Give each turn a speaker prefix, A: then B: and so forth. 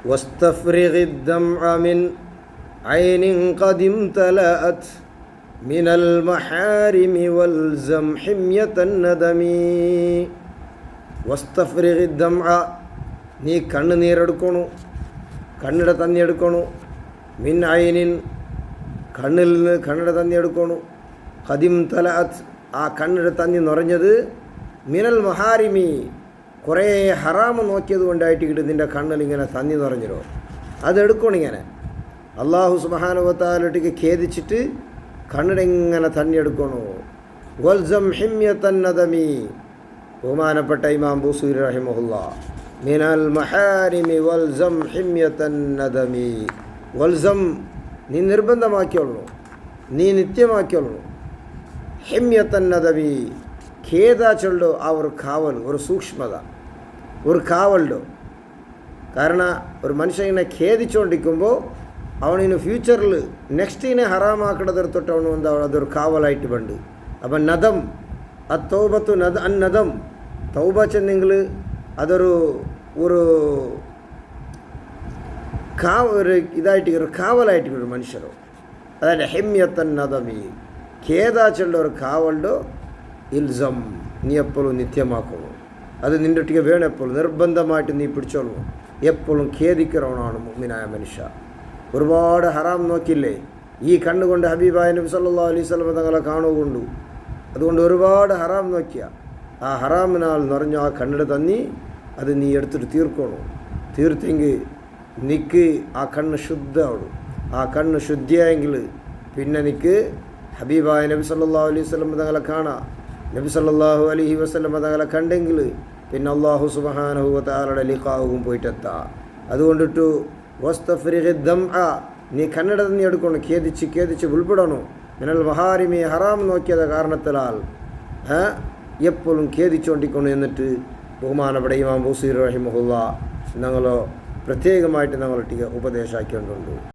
A: واستفرغ الدمع من عين قد امتلأت من المحارم والزم حمية الندم. واستفرغ الدمع, നീ കണ്ണുനീരെടുക്കണു, കണ്ണിടെ തന്നി എടുക്കണു. മിൻ ഐനിൻ, കണ്ണിൽ നിന്ന് കണ്ണിടെ തന്നി എടുക്കണു. ഖദിം തലഅത്ത്, ആ കണ്ണിടെ തന്നി നിറഞ്ഞത് മിനൽ മഹാരിമി, കുറേ ഹറാമ് നോക്കിയത് കൊണ്ടായിട്ട് നിൻ്റെ കണ്ണിൽ ഇങ്ങനെ തന്നി നിറഞ്ഞിരോ, അതെടുക്കണം. ഇങ്ങനെ അള്ളാഹു സുബ്ഹാനഹു വ തആലയ്ക്ക് ഖേദിച്ചിട്ട് കണ്ണിടെ ഇങ്ങനെ തന്നി എടുക്കണു. വൽസം ഹിമ്യത്തൻ നദമി, ബഹുമാനപ്പെട്ട ഇമാം ബൂസൂരി റഹിമഹുല്ലാഹ്, മിനൽ മഹാരിമി വൽസം ഹിമ്യത്തൻ നദമി. വൽസം, നീ നിർബന്ധമാക്കിയുള്ളൂ, നീ നിത്യമാക്കിയുള്ളൂ. ഹിമ്യത്തൻ നദമി, ഖേദാച്ചുള്ളൂ. ആ ഒരു കാവൽ, ഒരു സൂക്ഷ്മത, ഒരു കാവലുണ്ടോ. കാരണം ഒരു മനുഷ്യനെ ഖേദിച്ചുകൊണ്ടിരിക്കുമ്പോൾ അവനിന് ഫ്യൂച്ചറിൽ നെക്സ്റ്റിനെ ഹറാമാക്കണത് തൊട്ട് അവന് എന്താ അതൊരു കാവലായിട്ട് വേണ്ട. അപ്പം നദം, ആ തൗബത്തു നദം, തൗബ ചെന്നെങ്കിൽ അതൊരു ഒരു ഒരു ഇതായിട്ട് ഒരു കാവലായിട്ട് ഒരു മനുഷ്യരോ. അതായത് ഹിമ്യത്തൻ നദമി, ഖേദാച്ചുള്ള ഒരു കാവലുണ്ടോ. ഇൽസം, നീ എപ്പോഴും നിത്യമാക്കുന്നു. അത് നിൻ്റെ ഒട്ടിಗೆ വേണം, എപ്പോഴും നിർബന്ധമായിട്ട് നീ പിടിച്ചോളൂ. എപ്പോഴും ഖേദിக்கிறവനാണ് മുഅ്മിനായ മനുഷ്യ. ഒരുപാട് ഹറാം നോക്കില്ലേ, ഈ കണ്ണുകൊണ്ട് ഹബീബായ നബി സല്ലല്ലാഹു അലൈഹി വസല്ലം തങ്ങളെ കാണുകൊണ്ടു. അതുകൊണ്ട് ഒരുപാട് ഹറാം നോക്കിയ ആ ഹറാമിനാൽ നിറഞ്ഞ ആ കണ്ണിടെ തന്നി അത് നീ എടുത്തിട്ട് തീർക്കണം. തീർത്തെങ്കിൽ നിക്ക് ആ കണ്ണ് ശുദ്ധമാവും. ആ കണ്ണ് ശുദ്ധിയായെങ്കിൽ പിന്നെ നിക്ക് ഹബീബായ നബി സല്ലല്ലാഹു അലൈഹി വസല്ലം തങ്ങളെ കാണാം. നബി സല്ലല്ലാഹു അലൈഹി വസല്ലം തങ്ങളെ കണ്ടെങ്കിൽ പിന്നെ അല്ലാഹു സുബ്ഹാനഹു വ തആലയുടെ ലിഖാവും പോയിട്ടെത്താം. അതുകൊണ്ടിട്ട് വസ്തഫ്രിഗി ദംഅ, നീ കണ്ണിടെ തന്നി എടുക്കണം. ഖേദിച്ച് ഉൾപ്പെടണം. മിനൽ മഹാരിമി, ഹറാം നോക്കിയത് കാരണത്താൽ എപ്പോഴും ഖേദിച്ചുകൊണ്ടിരിക്കണം. എന്നിട്ട് ബഹുമാനപ്പെട്ട ഇമാം ബൂസൂരി റഹിമഹുല്ലാഹ് ഞങ്ങൾ പ്രത്യേകമായിട്ട് ഞങ്ങളൊട്ടിಗೆ ഉപദേശാക്കിക്കൊണ്ടുണ്ട്.